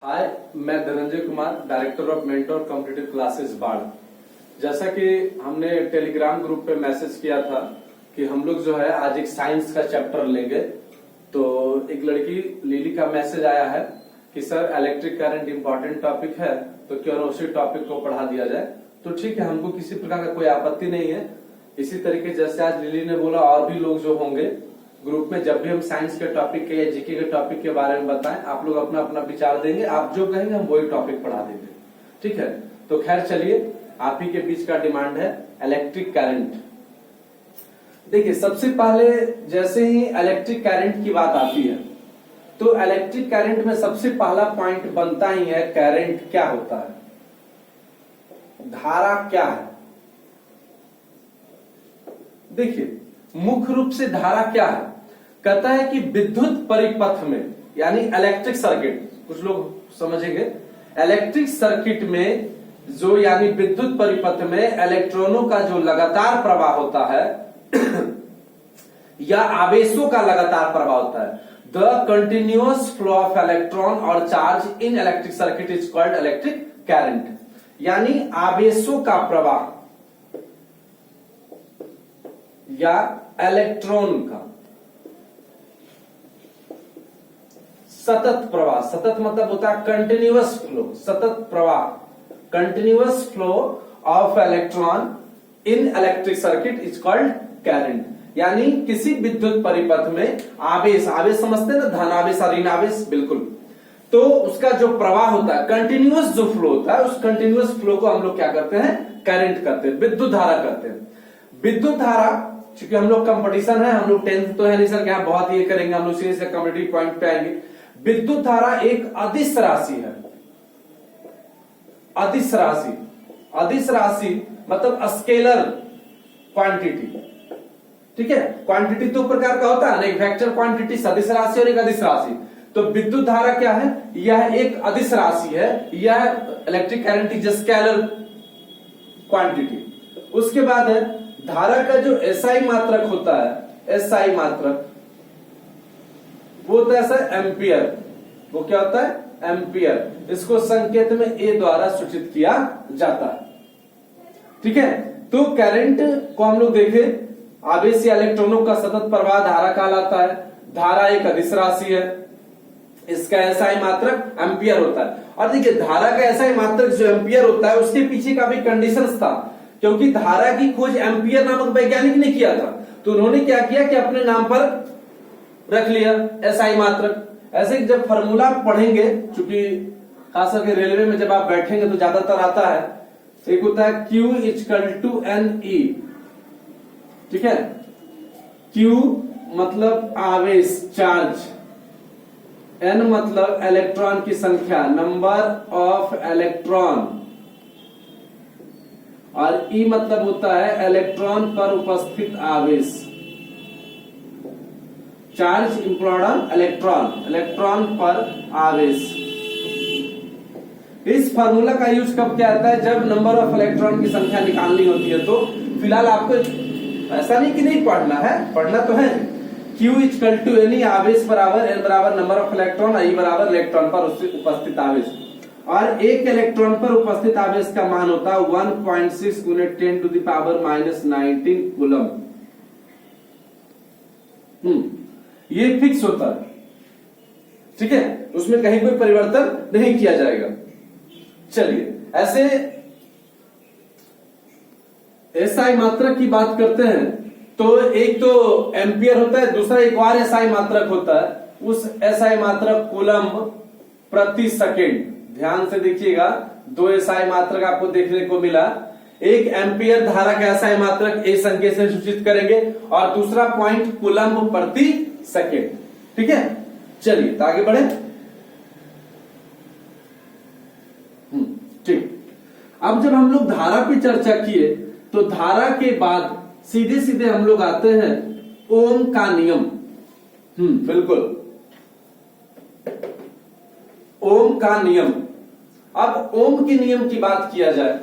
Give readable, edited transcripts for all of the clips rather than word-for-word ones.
हाय, मैं Dhananjay Kumar, director of mentor competitive classes बाढ़। जैसा कि हमने टेलीग्राम ग्रुप पे मैसेज किया था कि हम लोग जो है आज एक साइंस का चैप्टर लेंगे, तो एक लड़की लिली का मैसेज आया है कि sir electric current important topic है, तो क्यों ना उसी टॉपिक को पढ़ा दिया जाए। तो ठीक है, हमको किसी प्रकार का कोई आपत्ति नहीं है। इसी तरीके जैसे आज लिली ने बोला, और भी लोग जो होंगे ग्रुप में, जब भी हम साइंस के टॉपिक के या जीके के टॉपिक के बारे में बताएं, आप लोग अपना अपना विचार देंगे, आप जो कहेंगे हम वही टॉपिक पढ़ा देंगे। ठीक है, तो खैर चलिए, आप ही के बीच का डिमांड है इलेक्ट्रिक करंट। देखिए, सबसे पहले जैसे ही इलेक्ट्रिक करंट की बात आती है तो इलेक्ट्रिक करंट में सबसे पहला पॉइंट बनता ही है, करंट क्या होता है, धारा क्या है। देखिए, मुख्य रूप से धारा क्या है, कहता है कि विद्युत परिपथ में, यानी इलेक्ट्रिक सर्किट, कुछ लोग समझेंगे, इलेक्ट्रिक सर्किट में जो यानी विद्युत परिपथ में इलेक्ट्रॉनों का जो लगातार प्रवाह होता है या आवेशों का लगातार प्रवाह होता है, the continuous flow of electron और charge in electric circuit is called electric current. यानी आवेशों का प्रवाह या इलेक्ट्रॉन का सतत प्रवाह, सतत मतलब होता है कंटिन्यूअस फ्लो, सतत प्रवाह, continuous flow of electron in electric circuit is called current. यानी किसी विद्युत परिपथ में आवेश, आवेश समझते हैं ना, धनावेश और ऋण आवेश, बिल्कुल, तो उसका जो प्रवाह होता है, कंटिन्यूअस जो फ्लो होता है, उस कंटिन्यूअस फ्लो को हम लोग क्या करते हैं, करंट करते हैं, विद्युत धारा करते हैं। विद्युत धारा, क्योंकि हम लोग कंपटीशन है, हम लोग 10th तो है नहीं सर, क्या बहुत ये करेंगे, हम लोग सीधे कॉम्पिटिटिव पॉइंट पे आएंगे। विद्युत धारा एक अदिश राशि है, अदिश राशि, अदिश राशि मतलब स्केलर क्वांटिटी। ठीक है, क्वांटिटी दो प्रकार का होता है ना, एक वेक्टर क्वांटिटी सदिश राशि और एक अदिश राशि। तो विद्युत धारा क्या है, यह एक अदिश राशि है, यह electric current is scalar quantity. उसके बाद है धारा का जो एसआई मात्रक होता है, एसआई मात्रक वो होता है सर एम्पियर। वो क्या होता है, एम्पियर। इसको संकेत में ए द्वारा सूचित किया जाता है। ठीक है, तो करंट को हम लोग देखें, आवेश या इलेक्ट्रॉनों का सतत प्रवाह धारा कहलाता है। धारा एक अदिश राशि है, इसका एसआई मात्रक एम्पियर होता है। और देखिए, धारा का एसआई मात्रक जो एम्पियर होता है, उसके पीछे का भी कंडीशंस था, क्योंकि धारा की खोज एम्पियर नामक वैज्ञानिक ने किया था। तो उन्होंने क्या किया कि अपने नाम पर रख लिया एसआई मात्रक। ऐसे जब फॉर्मूला पढ़ेंगे, चूंकि खास करके रेलवे में जब आप बैठेंगे तो ज्यादातर आता है, एक होता है Q equal to N E. ठीक है, Q मतलब आवेश, चार्ज, N मतलब इलेक्ट्रॉन की संख्या, नंबर ऑफ इलेक्ट्रॉन, और E मतलब होता है इलेक्ट्रॉन पर उपस्थित आवेश, charge employed on electron, electron पर आवेश। इस फार्मूला का यूज कब किया जाता है, जब नंबर ऑफ इलेक्ट्रॉन की संख्या निकालनी होती है। तो फिलहाल आपको ऐसा नहीं कि नहीं पढ़ना है, पढ़ना तो है। Q इक्वल टू एन, आवेश बराबर N बराबर नंबर ऑफ इलेक्ट्रॉन, I बराबर इलेक्ट्रॉन पर उपस्थित आवेश। और एक इलेक्ट्रॉन पर उपस्थित आवेश का मान होता है 1.6 गुने 10 टू द पावर -19 कूलम। ये फिक्स होता है। ठीक है, उसमें कहीं कोई परिवर्तन नहीं किया जाएगा। चलिए, ऐसे एसआई मात्रक की बात करते हैं, तो एक तो एम्पियर होता है, दूसरा एक और एसआई मात्रक होता है। उस एसआई मात्रक कूलम प्रति सेकेंड। ध्यान से देखिएगा, दो एसआई मात्रक आपको देखने को मिला। एक एम्पियर धारा का एसआई मात्रक ए संकेत से सूचित करेंगे, और दूसरा पॉइंट कूलम प्रति सेकेंड। ठीक है, चलिए तो आगे बढ़े। ठीक, अब जब हम लोग धारा पे चर्चा किए, तो धारा के बाद सीधे सीधे हम लोग आते हैं ओम का नियम। बिल्कुल, ओम का नियम। अब ओम के नियम की बात किया जाए,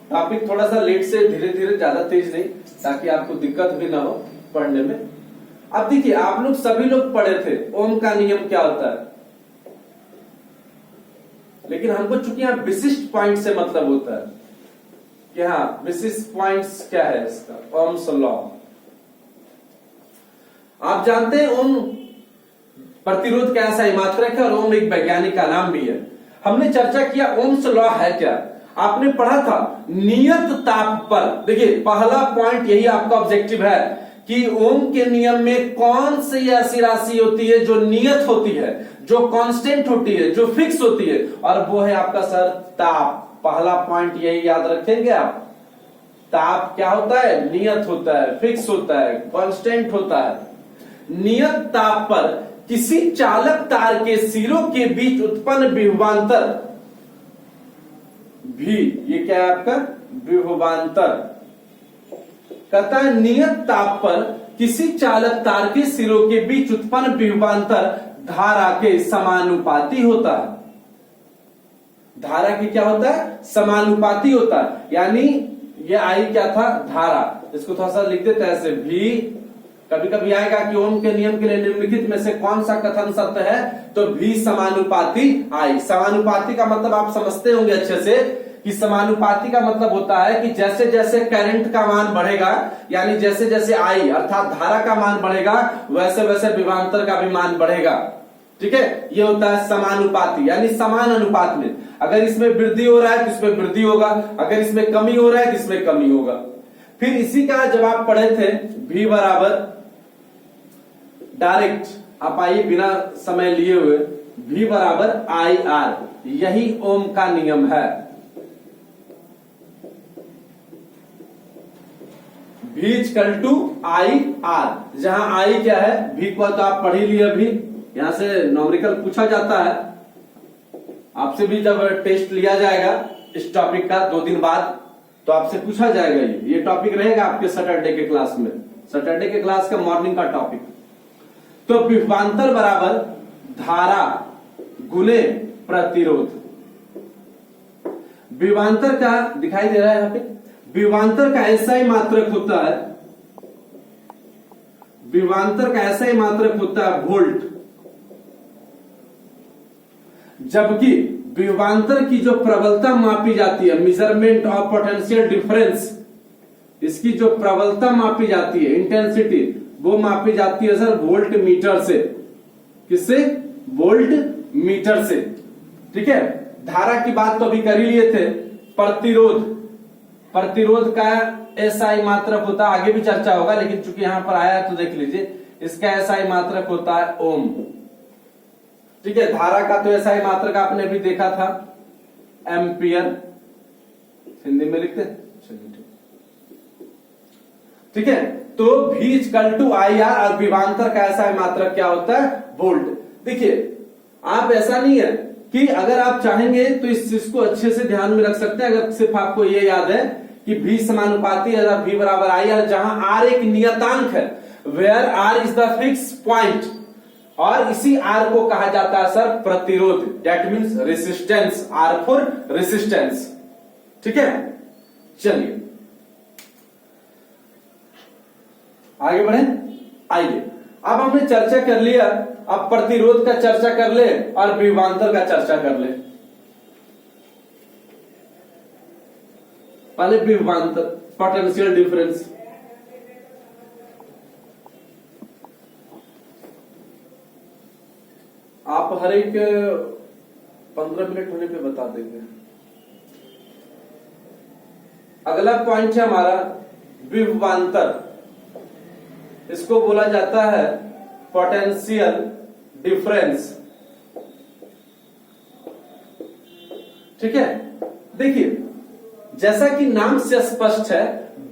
टॉपिक थोड़ा सा लेट से धीरे धीरे, ज्यादा तेज नहीं, ताकि आपको दिक्कत भी ना हो पढ़ने में। अब देखिए, आप लोग सभी लोग पढ़े थे ओम का नियम क्या होता है। लेकिन हमको चूंकि यहाँ विशिष्ट पॉइंट से मतलब होता है कि हाँ विशिष्ट पॉइंट्स क्या है इसका, ओम्स लॉ। आप जानते हैं ओम प्रतिरोध का ऐसा ही मात्रक है और ओम एक वैज्ञानिक का नाम भी है। हमने चर्चा किया ओम्स लॉ है क्या, आपने पढ़ा था नियत ताप पर। देखिए पहला पॉइंट यही आपका ऑब्जेक्टिव है कि ओम के नियम में कौन सी ऐसी राशि होती है जो नियत होती है, जो कांस्टेंट होती है, जो फिक्स होती है, और वो है आपका सर ताप। पहला पॉइंट यही याद रखेंगे आप, ताप क्या होता है, नियत होता है, फिक्स होता है, कांस्टेंट होता है। नियत ताप पर किसी चालक तार के सिरों के बीच उत्पन्न विभवांतर भी, ये क्या है आपका विभवांतर, कहता है नियत ताप पर किसी चालक तार के सिरों के बीच उत्पन्न विभवांतर धारा के समानुपाती होता है। धारा के क्या होता है, समानुपाती होता है। यानी ये आई क्या था, धारा। इसको थोड़ा सा लिख देते हैं ऐसे, भी कभी कभी आएगा कि ओम के नियम के लिए निम्नलिखित में से कौन सा कथन सत्य है, तो भी समानुपाती आई। समानुपाती का मतलब आप समझते होंगे अच्छे से कि समानुपाती का मतलब होता है कि जैसे जैसे करंट का मान बढ़ेगा, यानी जैसे जैसे आई अर्थात धारा का मान बढ़ेगा, वैसे वैसे विभवांतर का भी मान बढ़ेगा। ठीक है, ये होता है समानुपाती, यानी समान अनुपात में। अगर इसमें वृद्धि हो रहा है तो इसमें वृद्धि होगा, अगर इसमें कमी हो रहा है तो इसमें कमी होगा। फिर इसी का जब आप पढ़े थे V बराबर डायरेक्ट, आप आइए बिना समय लिए हुए, V बराबर IR, यही ओम का नियम है। V इक्वल टू IR, जहां I क्या है, V को तो आप पढ़ ही लिए अभी, यहां से न्यूमेरिकल पूछा जाता है आपसे भी। जब टेस्ट लिया जाएगा इस टॉपिक का 2 दिन बाद, तो आपसे पूछा जाएगा, ये टॉपिक रहेगा आपके सैटरडे के क्लास में, सैटरडे के क्लास का मॉर्निंग का टॉपिक। तो विभवांतर बराबर धारा गुने प्रतिरोध। विभवांतर का दिखाई दे रहा है यहां पे, विभवांतर का ऐसा ही मात्रक होता है, विभवांतर का ऐसा ही मात्रक होता है वोल्ट, जबकि विभवांतर की जो प्रबलता मापी जाती है, मेजरमेंट ऑफ पोटेंशियल डिफरेंस, इसकी जो प्रबलता मापी जाती है, इंटेंसिटी, वो मापी जाती है सर वोल्ट मीटर से। किससे, वोल्ट मीटर से। ठीक है, धारा की बात तो अभी कर ही लिए थे। प्रतिरोध, प्रतिरोध का एसआई मात्रक होता है, आगे भी चर्चा होगा, लेकिन चूंकि यहां पर आया है तो देख लीजिए, इसका एसआई मात्रक होता है ओम। ठीक है, धारा का तो एसआई मात्रक आपने भी देखा था, एम्पियर, हिंदी में लिखते हैं, चलिए ठीक है। तो V इक्वल टू IR और विभवांतर का एसआई मात्रक क्या होता है, वोल्ट। देखिए आप, ऐसा नहीं है कि अगर आप चाहेंगे तो इस चीज को अच्छे से ध्यान में रख सकते हैं, अगर सिर्फ आपको ये याद है कि V समानुपाती है, V बराबर IR, जहां R एक नियतांक है, where R is the fix point, और इसी R को कहा जाता है सर प्रतिरोध, that means resistance, R for resistance. ठीक है, चलिए आगे बढ़े। आइए, अब हमने चर्चा कर लिया, अब प्रतिरोध का चर्चा कर ले और विभवांतर का चर्चा कर ले। पहले विभवांतर, पोटेंशियल डिफरेंस। आप हर एक 15 मिनट होने पे बता देंगे। अगला पॉइंट है हमारा विभवांतर, इसको बोला जाता है पोटेंशियल डिफरेंस। ठीक है, देखिए जैसा कि नाम से स्पष्ट है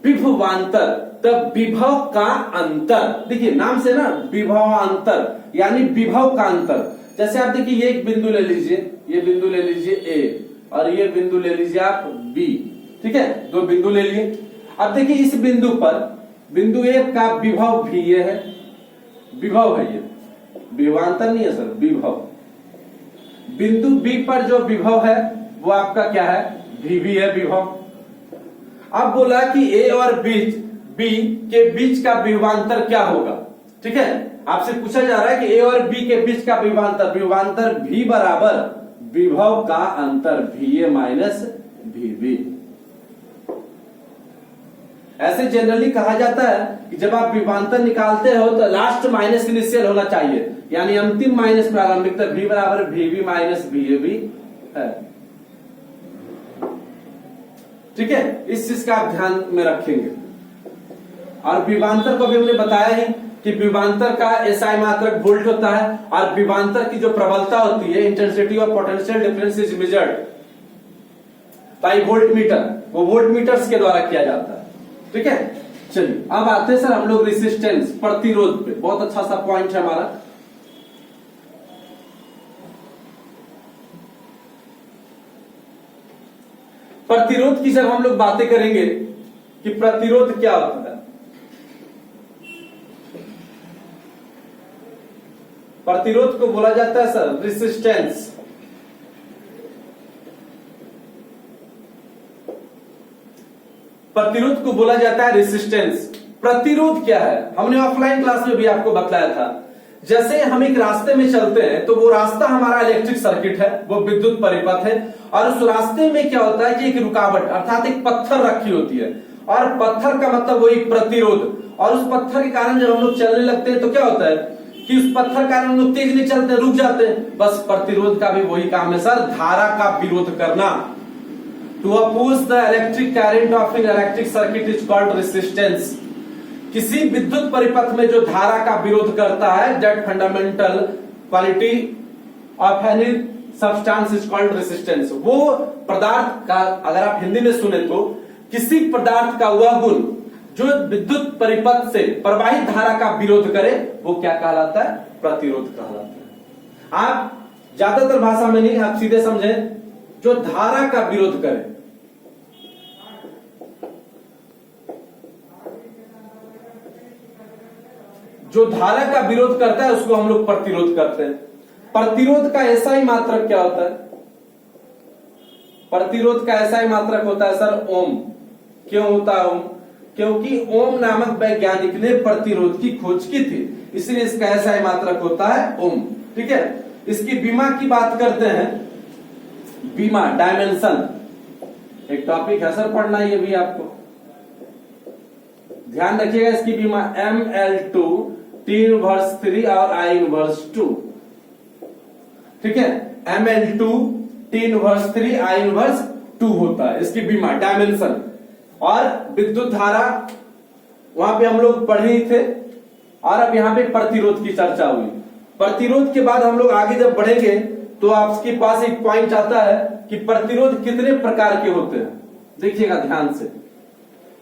विभवांतर, तब विभव का अंतर। देखिए नाम से ना, विभवांतर यानी विभव का अंतर। जैसे आप देखिए, ये एक बिंदु ले लीजिए, ये बिंदु ले लीजिए A, और ये बिंदु ले लीजिए आप B। ठीक है, 2 बिंदु ले लिए। अब देखिए इस बिंदु पर, बिंदु A का विभव भी ये है, विभव है, ये विभवांतर नहीं है सर, विभव। बिंदु B पर जो विभव है वो आपका क्या है, VB है विभव। अब बोला कि A और B के बीच का विभवांतर क्या होगा। ठीक है, आपसे पूछा जा रहा है कि A और B के बीच का विभवांतर, विभवांतर V बराबर विभव का अंतर VA माइनस VB। ऐसे जनरली कहा जाता है कि जब आप विभवांतर निकालते हो तो लास्ट माइनस इनिशियल होना चाहिए, यानी अंतिम माइनस प्रारंभिक, तो V बराबर VB माइनस VAB है। ठीक है, इस चीज का आप ध्यान में रखेंगे। और विभवांतर को भी हमने बताया है कि विभवांतर का SI मात्रक वोल्ट होता है, और विभवांतर की जो प्रबलता होती है, intensity of potential difference is measured by volt meter, वो वोल्ट मीटर्स के द्वारा किया जाता है। ठीक है, चलिए अब आते हैं सर हम लोग रेसिस्टेंस, प्रतिरोध पे। बहुत अच्छा सा पॉइंट है हमारा। प्रतिरोध की जब हम लोग बातें करेंगे कि प्रतिरोध क्या होता है, प्रतिरोध को बोला जाता है सर रेसिस्टेंस। प्रतिरोध को बोला जाता है रेसिस्टेंस। प्रतिरोध क्या है, हमने ऑफलाइन क्लास में भी आपको बताया था। जैसे हम एक रास्ते में चलते हैं तो वो रास्ता हमारा इलेक्ट्रिक सर्किट है, वो विद्युत परिपथ है, और उस रास्ते में क्या होता है कि एक रुकावट अर्थात एक पत्थर रखी होती है, और पत्थर का मतलब वही प्रतिरोध। और उस पत्थर के कारण जब हम लोग चलने लगते हैं तो क्या होता है कि उस पत्थर के कारण हम लोग तेज नहीं चलते, रुक जाते हैं। बस प्रतिरोध का भी वही काम है सर, धारा का विरोध करना। To oppose the electric current of an electric circuit is called resistance. किसी विद्युत परिपथ में जो धारा का विरोध करता है, that fundamental quality of any substance is called resistance. वो पदार्थ का, अगर आप हिंदी में सुने तो, किसी पदार्थ का वह गुण जो विद्युत परिपथ से प्रवाहित धारा का विरोध करे, वो क्या कहलाता है, प्रतिरोध कहलाता है। आप ज्यादातर भाषा में नहीं, आप सीधे समझें, जो धारा का विरोध करे, जो धारा का विरोध करता है उसको हम लोग प्रतिरोध करते हैं। प्रतिरोध का SI मात्रक क्या होता है, प्रतिरोध का SI मात्रक होता है सर ओम। क्यों होता है ओम, क्योंकि ओम नामक वैज्ञानिक ने प्रतिरोध की खोज की थी, इसलिए इसका SI मात्रक होता है ओम। ठीक है, इसकी बीमा की बात करते हैं। बीमा डायमेंशन एक टॉपिक है सर, पढ़ना ये भी आपको ध्यान रखिएगा। इसकी बीमा ML2 T−3 और I−2। ठीक है, ML2 T−3 I−2 होता है इसकी बीमा डायमेंशन। और विद्युत धारा वहां पे हम लोग पढ़े ही थे, और अब यहां पे प्रतिरोध की चर्चा हुई। प्रतिरोध के बाद हम लोग आगे जब बढ़ेंगे तो आपके पास एक पॉइंट आता है कि प्रतिरोध कितने प्रकार के होते हैं। देखिएगा ध्यान से,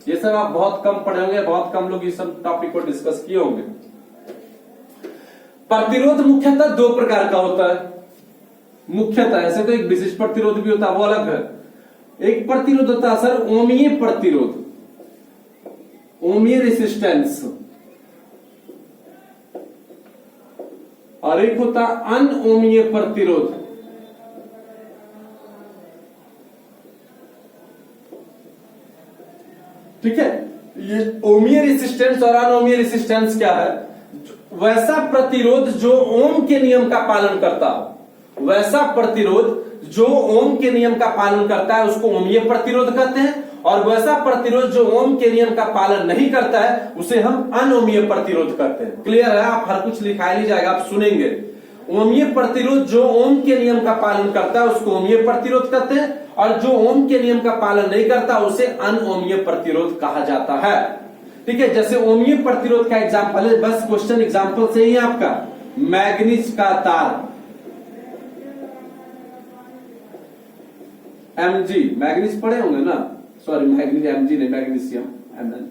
ये सब आप बहुत कम पढ़े होंगे, बहुत कम लोग इस सब टॉपिक को डिस्कस किए होंगे। प्रतिरोध मुख्यतः दो प्रकार का होता है। मुख्यतः, ऐसे तो एक विशिष्ट प्रतिरोध भी होता है, वो अलग है। एक प्रतिरोध होता है सर ओमीय प्रतिरोध, ओमीय रेसिस्टेंस, और एक होता अनओमीय प्रतिरोध। ठीक है, ये ओमीय रेसिस्टेंस और अनओमीय रेसिस्टेंस क्या है, वैसा प्रतिरोध जो ओम के नियम का पालन करता हो, वैसा प्रतिरोध जो ओम के नियम का पालन करता है उसको ओमीय प्रतिरोध कहते हैं, और वैसा प्रतिरोध जो ओम के नियम का पालन नहीं करता है उसे हम अनओमीय प्रतिरोध कहते हैं। क्लियर है, आप हर कुछ लिखाई नहीं जाएगा, आप सुनेंगे। ओमीय प्रतिरोध जो ओम के नियम का पालन करता है उसको ओमीय प्रतिरोध कहते हैं, और जो ओम के नियम का पालन नहीं करता उसे अनओमीय प्रतिरोध कहा जाता है। ठीक है, जैसे ओमीय प्रतिरोध का एग्जाम्पल है, बस क्वेश्चन एग्जाम्पल से ही आपका मैग्नीज का तार, Mg, मैग्नीज पढ़े होंगे ना, सॉरी मैग्नीज Mg नहीं, मैग्नीशियम Mn।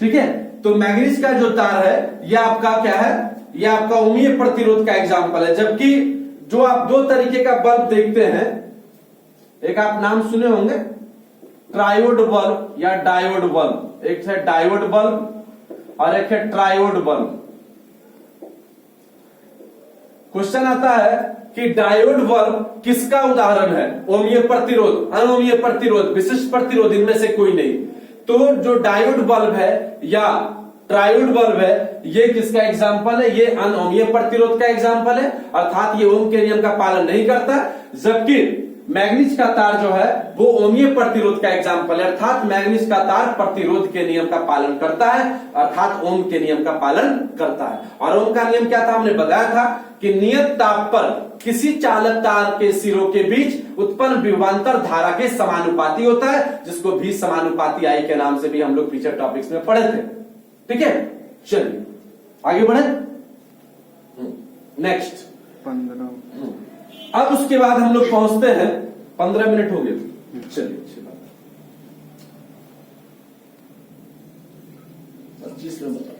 ठीक है, तो मैग्नीज का जो तार है यह आपका क्या है, यह आपका ओमीय प्रतिरोध का एग्जाम्पल है। जबकि जो आप दो तरीके का बल्ब देखते हैं, एक आप नाम सुने होंगे ट्रायोड बल्ब या डायोड बल्ब, एक है डायोड बल्ब और एक है ट्रायोड बल्ब। क्वेश्चन आता है कि डायोड बल्ब किसका उदाहरण है, ओमीय प्रतिरोध, अनोमीय प्रतिरोध, विशिष्ट प्रतिरोध, इनमें से कोई नहीं। तो जो डायोड बल्ब है या ट्रायोड बल्ब है ये किसका एग्जाम्पल है, ये अनओमीय प्रतिरोध का एग्जाम्पल है, अर्थात ये ओम के नियम का पालन नहीं करता। जबकि मैग्नीज का तार जो है वो ओमीय प्रतिरोध का एग्जाम्पल है, अर्थात मैग्नीज का तार प्रतिरोध के नियम का पालन करता है, अर्थात ओम के नियम का पालन करता है। और ओम का नियम क्या था, हमने बताया था कि नियत ताप पर किसी चालक तार के सिरों के बीच उत्पन्न विभवांतर धारा के समानुपाती होता है, जिसको भी समानुपाती आई के नाम से भी हम लोग पीछे टॉपिक्स में पढ़े थे। ठीक है, चलिए आगे बढ़े। नेक्स्ट 15। अब उसके बाद हम लोग पहुंचते हैं, 15 मिनट हो गए, चलिए अच्छी बात, 25 में बता।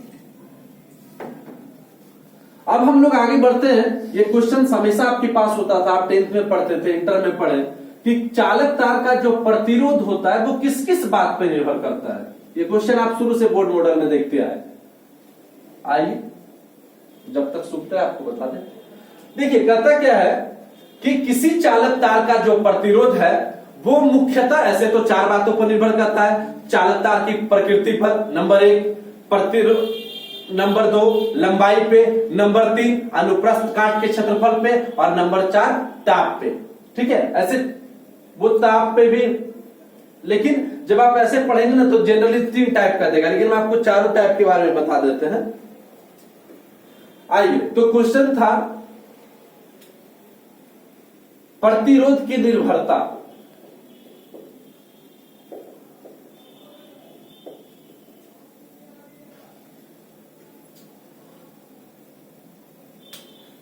अब हम लोग आगे बढ़ते हैं। ये क्वेश्चन हमेशा आपके पास होता था, आप 10th में पढ़ते थे, इंटर में पढ़े, कि चालक तार का जो प्रतिरोध होता है वो किस किस बात पर निर्भर करता है। ये क्वेश्चन आप शुरू से बोर्ड मॉडल में देखते आए। आइए जब तक सूखता है आपको बता दें। देखिए कहता क्या है कि किसी चालक तार का जो प्रतिरोध है वो मुख्यतः ऐसे तो 4 बातों पर निर्भर करता है। चालक तार की प्रकृति पर, नंबर 1 प्रतिरोध, नंबर 2 लंबाई पे, नंबर 3 अनुप्रस्थ काट के क्षेत्रफल पे, और नंबर 4 ताप पे। ठीक है, ऐसे वो ताप पे भी, लेकिन जब आप ऐसे पढ़ेंगे ना तो जनरली 3 टाइप का देगा, लेकिन मैं आपको चारों टाइप के बारे में बता देते हैं। आइए, तो क्वेश्चन था प्रतिरोध की निर्भरता।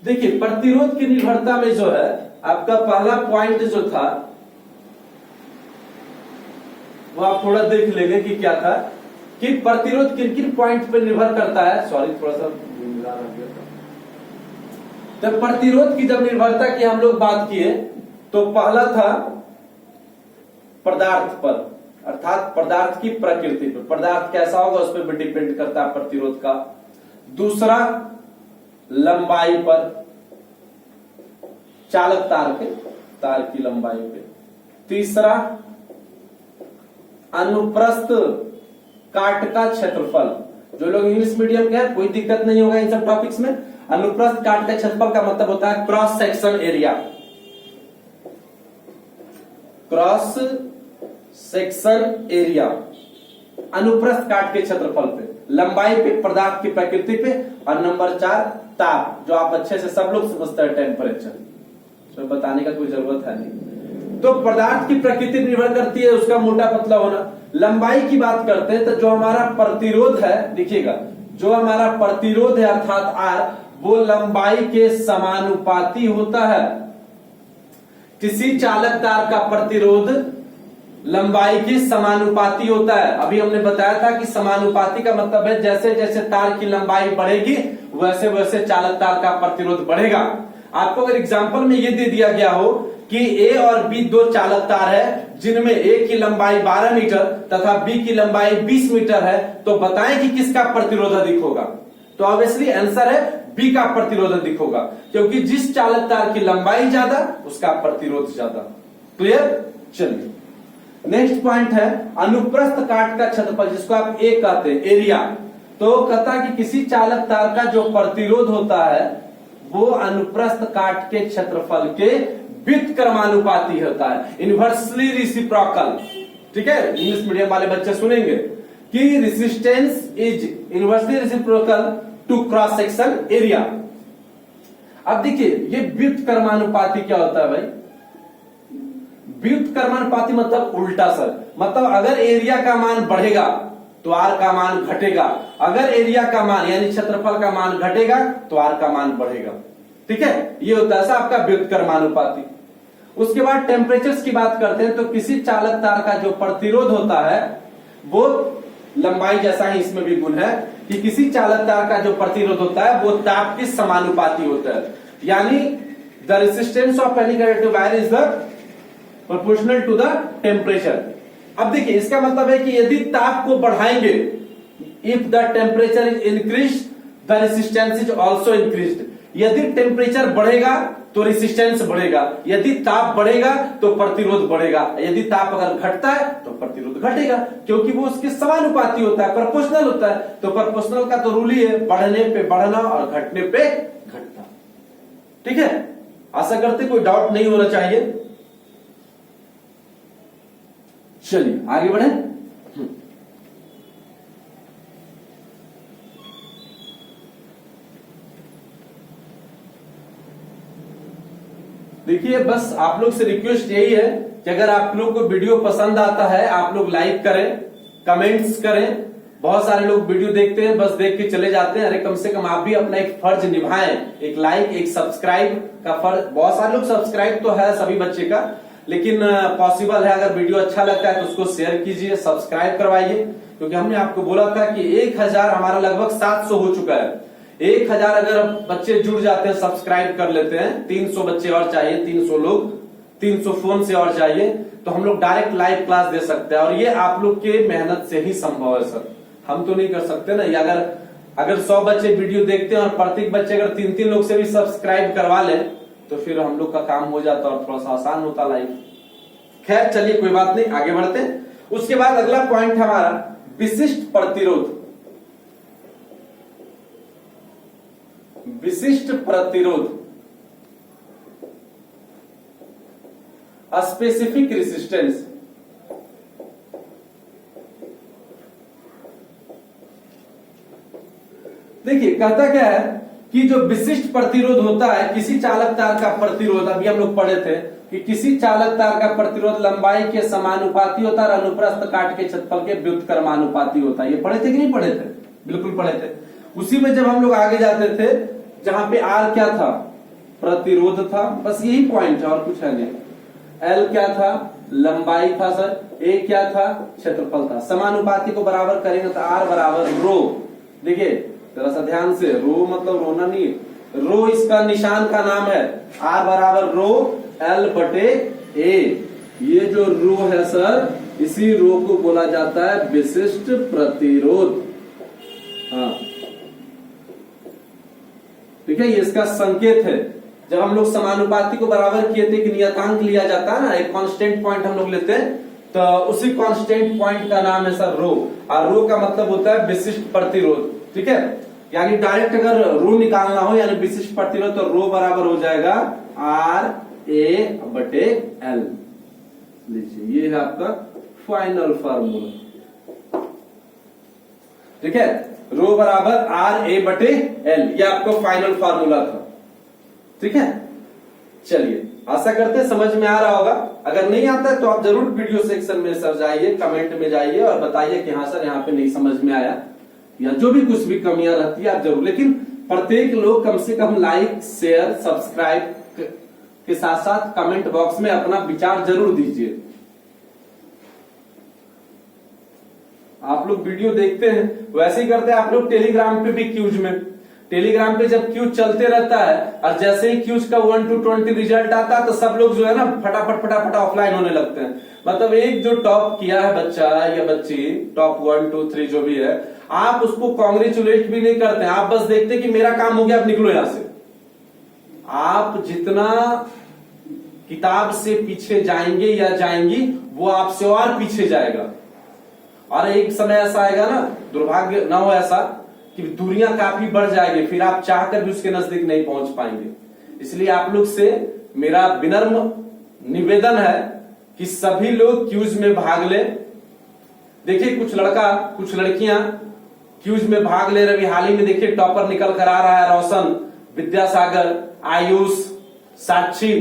देखिए प्रतिरोध की निर्भरता में जो है आपका पहला पॉइंट जो था वो आप थोड़ा देख लेंगे कि क्या था, कि प्रतिरोध किन किन पॉइंट पर निर्भर करता है। सॉरी थोड़ा सा तो प्रतिरोध की जब निर्भरता की हम लोग बात किए तो पहला था पदार्थ पर, अर्थात पदार्थ की प्रकृति पर, पदार्थ कैसा होगा उस पर भी डिपेंड करता है प्रतिरोध का। दूसरा लंबाई पर, चालक तार की लंबाई पे। तीसरा अनुप्रस्थ काट का क्षेत्रफल। जो लोग इंग्लिश मीडियम के हैं कोई दिक्कत नहीं होगा इन सब टॉपिक्स में। अनुप्रस्थ काट का क्षेत्रफल का मतलब होता है cross section area, cross section area अनुप्रस्थ काट के क्षेत्रफल पे, लंबाई पे, पदार्थ की प्रकृति पे, और नंबर 4 ताप, जो आप अच्छे से सब लोग समझते हैं, टेम्परेचर, तो बताने का कोई जरूरत है नहीं। तो पदार्थ की प्रकृति निर्भर करती है उसका मोटा पतला होना। लंबाई की बात करते हैं तो जो हमारा प्रतिरोध है, देखिएगा जो हमारा प्रतिरोध है अर्थात आर, वो लंबाई के समानुपाती होता है। किसी चालक तार का प्रतिरोध लंबाई के समानुपाती होता है। अभी हमने बताया था कि समानुपाती का मतलब है जैसे जैसे तार की लंबाई बढ़ेगी वैसे वैसे चालक तार का प्रतिरोध बढ़ेगा। आपको अगर एग्जांपल में ये दे दिया गया हो कि ए और बी 2 चालक तार है जिनमें ए की लंबाई 12 मीटर तथा बी की लंबाई 20 मीटर है, तो बताएं कि किसका प्रतिरोध अधिक होगा। तो ऑब्वियसली आंसर है बी का प्रतिरोध अधिक होगा, क्योंकि जिस चालक तार की लंबाई ज्यादा उसका प्रतिरोध ज्यादा। क्लियर? चलिए नेक्स्ट पॉइंट है अनुप्रस्थ काट का क्षेत्रफल, जिसको आप ए कहते हैं, एरिया। तो कहता है कि किसी चालक तार का जो प्रतिरोध होता है वो अनुप्रस्थ काट के क्षेत्रफल के व्युत्क्रमानुपाती होता है, इनवर्सली रेसिप्रोकल। ठीक है, इंग्लिश मीडियम वाले बच्चे सुनेंगे कि resistance is inversely reciprocal to cross section area. अब देखिए ये व्युत्क्रमानुपाती क्या होता है भाई? व्युत्क्रमानुपाती मतलब उल्टा सर, मतलब अगर एरिया का मान बढ़ेगा तो आर का मान घटेगा, अगर एरिया का मान यानी क्षेत्रफल का मान घटेगा तो आर का मान बढ़ेगा। ठीक है, ये होता है आपका व्युत्क्रमानुपाती। उसके बाद टेम्परेचर्स की बात करते हैं तो किसी चालक तार का जो प्रतिरोध होता है वो लंबाई जैसा ही इसमें भी गुण है कि किसी चालक तार का जो प्रतिरोध होता है वो ताप के समानुपाती होता है, यानी the resistance of any conductive wire is the proportional to the temperature. अब देखिए इसका मतलब है कि यदि ताप को बढ़ाएंगे, if the temperature is increase the resistance is also increased, यदि टेम्परेचर बढ़ेगा तो रेसिस्टेंस बढ़ेगा, यदि ताप बढ़ेगा तो प्रतिरोध बढ़ेगा, यदि ताप अगर घटता है तो प्रतिरोध घटेगा, क्योंकि वो उसके समानुपाती होता है, प्रोपोर्शनल होता है। तो प्रोपोर्शनल का तो रूल ही है, बढ़ने पे बढ़ना और घटने पे घटना। ठीक है, आशा करते कोई डाउट नहीं होना चाहिए। चलिए आगे बढ़े। देखिए बस आप लोग से रिक्वेस्ट यही है कि अगर आप लोग को वीडियो पसंद आता है, आप लोग लाइक करें, कमेंट्स करें। बहुत सारे लोग वीडियो देखते हैं, बस देख के चले जाते हैं। अरे कम से कम आप भी अपना एक फर्ज निभाएं, एक लाइक, एक सब्सक्राइब का फर्ज। बहुत सारे लोग सब्सक्राइब तो है सभी बच्चे का, लेकिन पॉसिबल है अगर वीडियो अच्छा लगता है तो उसको शेयर कीजिए, सब्सक्राइब करवाइए। क्योंकि हमने आपको बोला था कि 1000 हमारा लगभग 700 हो चुका है। 1000 अगर बच्चे जुड़ जाते हैं, सब्सक्राइब कर लेते हैं, 300 बच्चे और चाहिए, 300 लोग, 300 फोन से और चाहिए, तो हम लोग डायरेक्ट लाइव क्लास दे सकते हैं। और ये आप लोग के मेहनत से ही संभव है सर, हम तो नहीं कर सकते ना। ये अगर 100 बच्चे वीडियो देखते हैं और प्रत्येक बच्चे अगर 3-3 लोग से भी सब्सक्राइब करवा ले तो फिर हम लोग का काम हो जाता और थोड़ा सा आसान होता लाइव। खैर चलिए कोई बात नहीं, आगे बढ़ते हैं। उसके बाद अगला पॉइंट हमारा विशिष्ट प्रतिरोध। विशिष्ट प्रतिरोध, स्पेसिफिक रेसिस्टेंस। देखिए कहता क्या है कि जो विशिष्ट प्रतिरोध होता है, किसी चालक तार का प्रतिरोध, अभी हम लोग पढ़े थे कि किसी चालक तार का प्रतिरोध लंबाई के समानुपाती होता है और अनुप्रस्थ काट के क्षेत्रफल के व्युत्क्रमानुपाती होता है। ये पढ़े थे कि नहीं पढ़े थे? बिल्कुल पढ़े थे। उसी में जब हम लोग आगे जाते थे, जहां पे आर क्या था? प्रतिरोध था, बस यही पॉइंट है और कुछ है नहीं। एल क्या था? लंबाई था सर। ए क्या था? क्षेत्रफल था। समानुपाती को बराबर करेंगे तो आर बराबर रो। देखिए जरा सा ध्यान से, रो मतलब रोना नहीं, रो इसका निशान का नाम है। आर बराबर रो एल बटे ए। ये जो रो है सर, इसी रो को बोला जाता है विशिष्ट प्रतिरोध। हाँ ठीक है, ये इसका संकेत है। जब हम लोग समानुपाती को बराबर किए थे, कि नियतांक लिया जाता है ना, एक कांस्टेंट पॉइंट हम लोग लेते हैं, तो उसी कांस्टेंट पॉइंट का नाम है सर रो। और रो का मतलब होता है विशिष्ट प्रतिरोध। ठीक है, यानी डायरेक्ट अगर रो निकालना हो यानी विशिष्ट प्रतिरोध, तो रो बराबर हो जाएगा आर ए बटे एल। लीजिए ये है आपका फाइनल फार्मूला। ठीक है, रो बराबर आर ए बटे एल, ये आपका फाइनल फार्मूला था। ठीक है, चलिए आशा करते हैं समझ में आ रहा होगा। अगर नहीं आता है तो आप जरूर वीडियो सेक्शन में सर जाइए, कमेंट में जाइए और बताइए कि हाँ सर यहाँ पे नहीं समझ में आया, या जो भी कुछ भी कमियां रहती है आप जरूर। लेकिन प्रत्येक लोग कम से कम लाइक, शेयर, सब्सक्राइब के साथ साथ कमेंट बॉक्स में अपना विचार जरूर दीजिए। आप लोग वीडियो देखते हैं वैसे ही करते हैं आप लोग टेलीग्राम पे भी, क्यूज में। टेलीग्राम पे जब क्यूज चलते रहता है और जैसे ही क्यूज का 1 to 20 रिजल्ट आता है तो सब लोग जो है ना फटाफट ऑफलाइन होने लगते हैं। मतलब एक जो टॉप किया है बच्चा या बच्ची, टॉप 1 2 3 जो भी है, आप उसको कॉन्ग्रेचुलेट भी नहीं करते हैं, आप बस देखते हैं कि मेरा काम हो गया, आप निकलो यहां से। आप जितना किताब से पीछे जाएंगे या जाएंगी, वो आपसे और पीछे जाएगा। और एक समय ऐसा आएगा ना, दुर्भाग्य ना हो ऐसा, कि दूरियां काफी बढ़ जाएगी, फिर आप चाहकर भी उसके नजदीक नहीं पहुंच पाएंगे। इसलिए आप लोग से मेरा विनम्र निवेदन है कि सभी लोग क्यूज में भाग ले। देखिए कुछ लड़का, कुछ लड़कियां क्यूज में भाग ले रहे। हाल ही में देखिए टॉपर निकल कर आ रहा है रोशन, विद्यासागर, आयुष, साक्षी,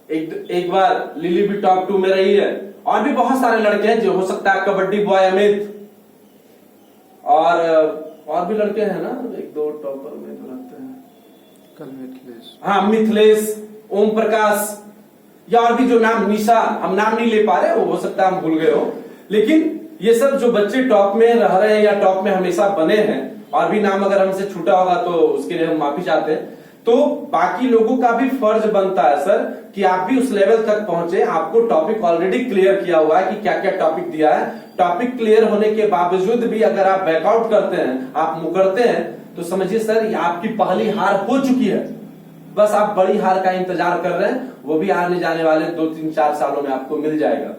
एक बार लिली भी टॉप 2 में रही है। और भी बहुत सारे लड़के हैं, जो हो सकता है कबड्डी बॉय अमित, और भी लड़के हैं ना, 1-2 टॉपर में तो लगते हैं, कल मिथिलेश, हाँ मिथिलेश, ओम प्रकाश, या और भी जो नाम, निशा, हम नाम नहीं ले पा रहे, वो हो सकता है हम भूल गए हो। लेकिन ये सब जो बच्चे टॉप में रह रहे हैं या टॉप में हमेशा बने हैं, और भी नाम अगर हमसे छूटा होगा तो उसके लिए हम माफी चाहते हैं। तो बाकी लोगों का भी फर्ज बनता है सर कि आप भी उस लेवल तक पहुंचे। आपको टॉपिक ऑलरेडी क्लियर किया हुआ है कि क्या क्या टॉपिक दिया है। टॉपिक क्लियर होने के बावजूद भी अगर आप बैकआउट करते हैं, आप मुकरते हैं, तो समझिए सर ये आपकी पहली हार हो चुकी है, बस आप बड़ी हार का इंतजार कर रहे हैं, वो भी आने जाने वाले 2-3-4 सालों में आपको मिल जाएगा।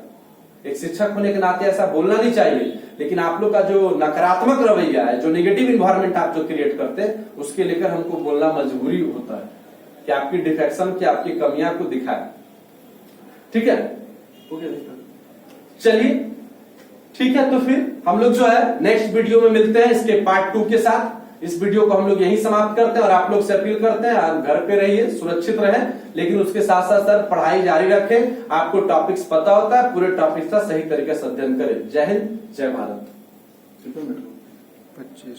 एक शिक्षक होने के नाते ऐसा बोलना नहीं चाहिए, लेकिन आप लोग का जो नकारात्मक रवैया है, जो नेगेटिव इन्वायरमेंट आप जो क्रिएट करते हैं, उसके लेकर हमको बोलना मजबूरी होता है कि आपकी डिफेक्शन की, आपकी कमियां को दिखाए। ठीक है, चलिए ठीक है, तो फिर हम लोग जो है नेक्स्ट वीडियो में मिलते हैं इसके पार्ट 2 के साथ। इस वीडियो को हम लोग यहीं समाप्त करते हैं और आप लोग से अपील करते हैं आप घर पे रहिए, सुरक्षित रहें, लेकिन उसके साथ साथ सर पढ़ाई जारी रखें। आपको टॉपिक्स पता होता है, पूरे टॉपिक्स का सही तरीके से अध्ययन करें। जय हिंद, जय भारत। 25